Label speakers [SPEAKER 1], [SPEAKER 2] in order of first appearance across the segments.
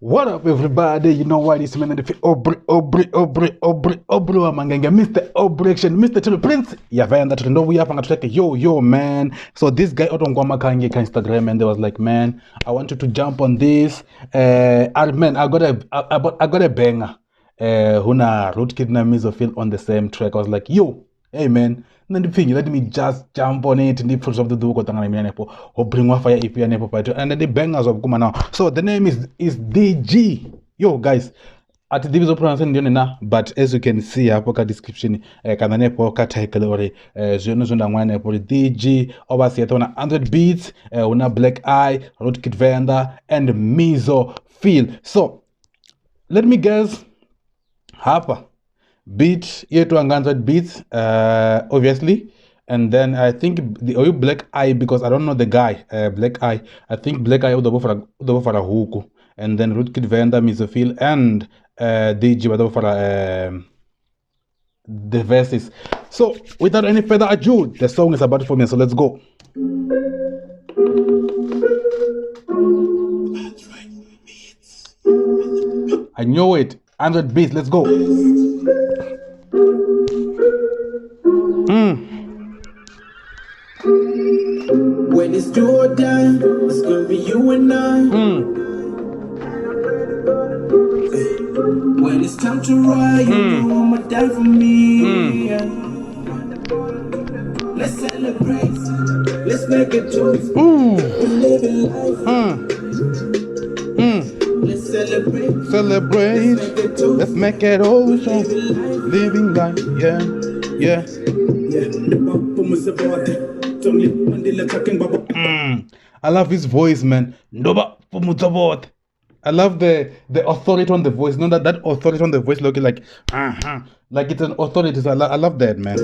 [SPEAKER 1] What up, everybody? You know what it's man, Aubreaction, Mr. Aubreaction, Mr. Chilo Prince. Yeah, venda tundo we up and like yo man. So this guy out on Instagram and they was like, man, I want you to jump on this. Man, I got a banger. Huna Rootkid na Mizophyll on the same track. I was like, yo, hey man. Let me just jump on it. And the of the do or bring one fire if you and then the bangers of Kuma now. So the name is TheGee. Yo guys, at the division pronunciation, but as you can see, apoka description, kanane poka title or zona one for TheGee, overseas on adroitbeatz, una Blaq I, venda, and Mizophyll. So let me guess, Harper. Beat to adroitbeatz, obviously, and then I think the Blaq I, because I don't know the guy. Blaq I think Blaq I udobo for a huku, and then venda, Mizophyll, and TheGee udobo for the verses. So without any further ado, the song is about for me. So let's go. I know it. adroitbeatz. Let's go.
[SPEAKER 2] When it's do or die, it's gonna be you and I. When it's time to ride, you know I'ma die for me. Let's celebrate, let's make a toast. We're living life. Let's celebrate,
[SPEAKER 1] let's make it also living life, yeah. I love his voice, man. I love the authority on the voice. Know that authority on the voice looking like it's an authority. So I love that, man.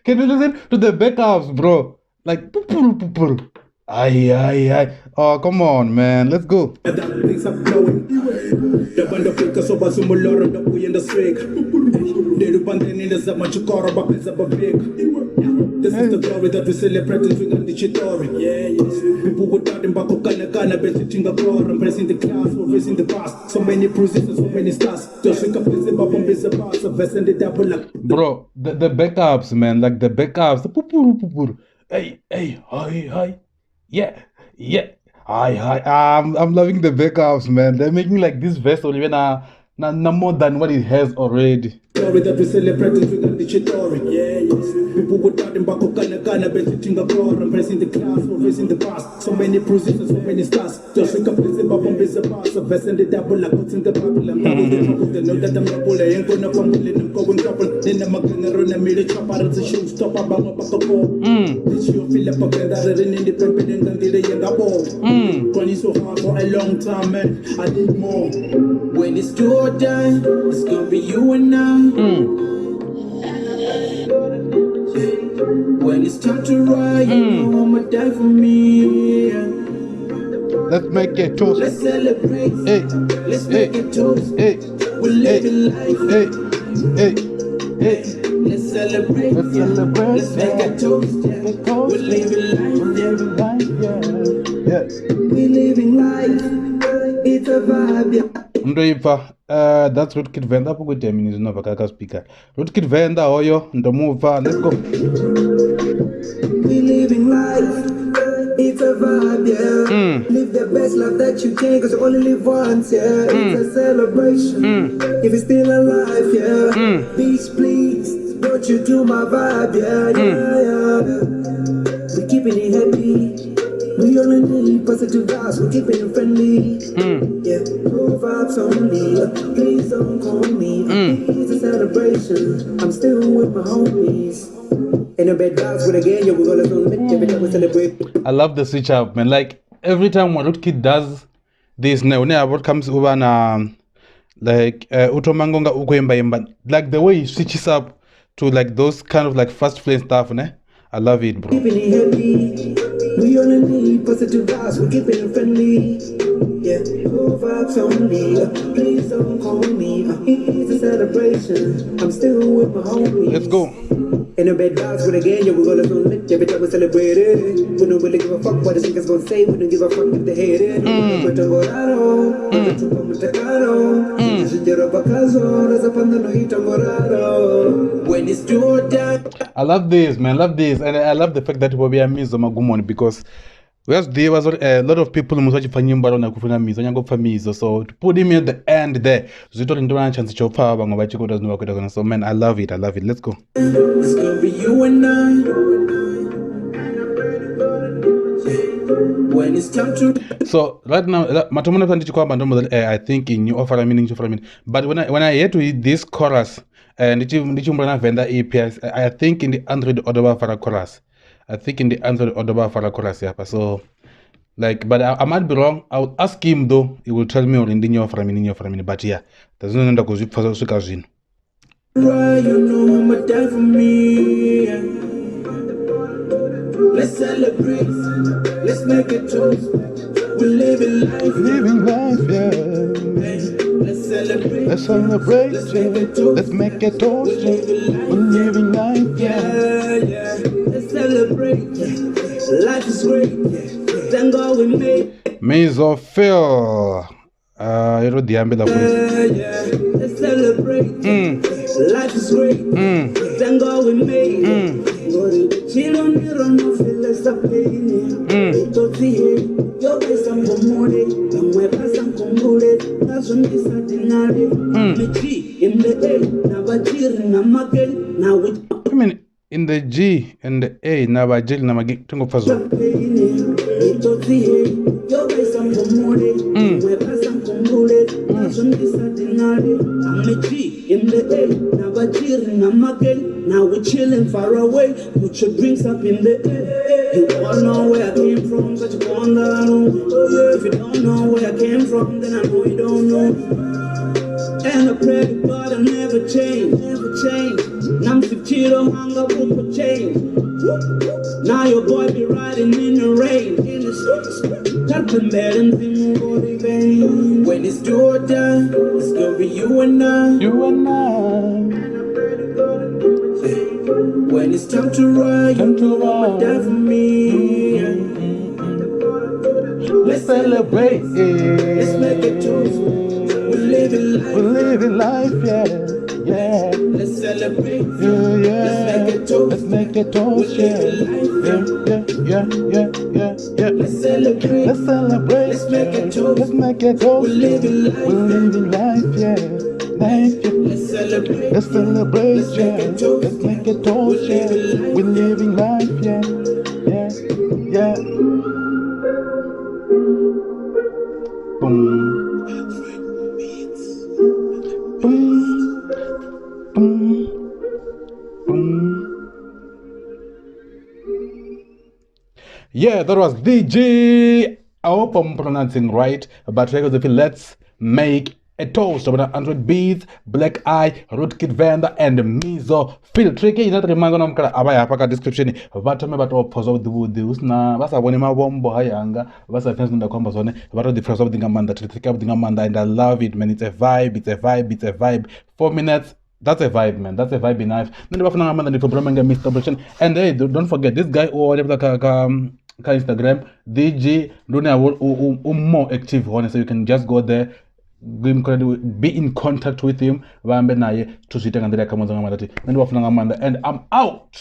[SPEAKER 1] Can you listen to the backups, bro? Like, aye. Oh, come on, man. Let's go.
[SPEAKER 2] This is the glory that we celebrate in people without him back I'm pressing the class, we're facing the past. So many bruises and so many stars.
[SPEAKER 1] Bro, the backups, man, like the backups. Hey, hi. Yeah. Hi. I'm loving the backups, man. They're making like this verse or even no more than what it has already.
[SPEAKER 2] Glory that we celebrate in people without him back I'm pressing the class, we're facing the past. So many bruises and so many stars. Just wake up and so verse and the double like what's in the Bible. I'm not the trouble, they know that I'm not bully. Ain't gonna fumble in them going couple. Then I'm gonna run a minute chop out of the shoe, stop up, I'm back up. This you feel up again that are independent and the young ball. Running so hard for a long time, man. I need more. When it's do or die, it's gonna be you and I. When it's time to ride, you know I'ma die for me.
[SPEAKER 1] Let's make it toast.
[SPEAKER 2] Let's celebrate. Let's make it toast. We're living life. Let's celebrate. Let's make it toast. We're living life. We're living life. It's a vibe.
[SPEAKER 1] That's venda up with them in Nova speaker. Venda oyo ndomuva. Let's go.
[SPEAKER 2] We living life. It's a vibe, yeah. Live the best life that you can, cause you only live once, yeah. It's a celebration. If you're still alive, yeah. Peace, please. Brought you to my vibe, yeah. We're keeping it happy. We only need positive vibes, we're keeping it friendly. Yeah, no vibes only. Please don't call me. It's a celebration. I'm still with my homies. In a bed vibes with a gang, yeah, we're gonna do every time we celebrate.
[SPEAKER 1] I love the switch up, man. Like every time one Rootkid does this, now what comes over and like utomangonga ukoyemba, like the way he switches up to like those kind of like fast flame stuff, ne? I love it, bro.
[SPEAKER 2] Keeping it happy. We only need positive vibes, we're keeping it friendly. Yeah, cool vibes only. Please don't call me. It's a celebration. I'm still with my homies.
[SPEAKER 1] Let's go.
[SPEAKER 2] In a bed vibes with a gang, yeah, we gonna go lit. Every time we celebrate it. We don't really give a fuck what the niggas gonna say. We don't give a fuck if they hate it. But I'm when it's Jordan.
[SPEAKER 1] I love this, man. I love this, and I love the fact that we are Mizo Magumon because there was a lot of people who watch Fanyumba on Kufuna Mizo, and go for Mizo. So to put him at the end there, Zito into a chance to chop up and watch you does so man, I love it. I love it. Let's go.
[SPEAKER 2] It's gonna be you and I. When it's time to.
[SPEAKER 1] So right now, I think in you offer a meaning for me. But when I hear to this chorus, and venda APIs, I think in the Android Odoba for a chorus. I think in the Android Odoba for a chorus, yeah. So like, but I might be wrong. I'll ask him though. He will tell me or in the new for a minute. But yeah, there's no number because for Sukazin.
[SPEAKER 2] Right, you know I'ma die for me. Let's celebrate. Let's make a toast. We're living life.
[SPEAKER 1] Living life, yeah.
[SPEAKER 2] Let's celebrate.
[SPEAKER 1] Let's celebrate.
[SPEAKER 2] Let's make a toast.
[SPEAKER 1] Let's make a toast. We're living life,
[SPEAKER 2] yeah. Let's celebrate. Life is great. Thank God we made.
[SPEAKER 1] Mizophyll. You know the ambulance.
[SPEAKER 2] Yeah. Let's celebrate. Life is great. Thank God we made. Chill on the run of let's up paying. Yo ves some comode, and we pass some comode. That's when we start dinner. The G in the A, now we're cheering. Now we.
[SPEAKER 1] I mean, in the G and the A, now I jail, now I get to go for so.
[SPEAKER 2] Yo ves some comode, we pass some comode. That's when we start dinner. The G in the A, now we're cheering. Now we're chilling far away. Put your drinks up in the air. You all know where I came from, such a wonder. If you don't know where I came from, then I know you don't know. And I pray to God I'll never change, never change. Nam Kilo hunger for change. Now your boy be riding in the rain, in the streets. Tapping bed and thinking body vein. When it's Jordan, it's gonna be you and I.
[SPEAKER 1] You and I.
[SPEAKER 2] When it's time to ride, you know I'ma die for me.
[SPEAKER 1] Let's celebrate.
[SPEAKER 2] Let's make a toast. We're living life.
[SPEAKER 1] We're living life, yeah. Yeah.
[SPEAKER 2] Let's celebrate.
[SPEAKER 1] Yeah, yeah.
[SPEAKER 2] Let's make a toast.
[SPEAKER 1] Let's make a toast, yeah. Yeah.
[SPEAKER 2] Let's celebrate.
[SPEAKER 1] Let's celebrate.
[SPEAKER 2] Let's make a toast.
[SPEAKER 1] Let's make a toast.
[SPEAKER 2] We're living life.
[SPEAKER 1] We're living life, yeah. Life, yeah.
[SPEAKER 2] Let's celebrate.
[SPEAKER 1] Let's celebrate,
[SPEAKER 2] Let's
[SPEAKER 1] yeah.
[SPEAKER 2] make a toast.
[SPEAKER 1] Let's make a toast, yeah. We're living life, yeah. Yeah. Boom. Yeah, that was TheGee. I hope I'm pronouncing right, but let's make a toast about adroitbeatz, Blaq I, venda, and Mizophyll. Tricky is not reminding them about description. But I'm about to pause out the wood. Now, that's a one in my bomb hayanga. That's a fence in the combo zone. About the first of the Gamanda, and I love it, man. It's a vibe, it's a vibe, it's a vibe. 4 minutes. That's a vibe, man. That's a vibe in life. And hey, don't forget this guy or whatever Instagram, TheGee, more active on, so you can just go there, be in contact with him. And I'm out.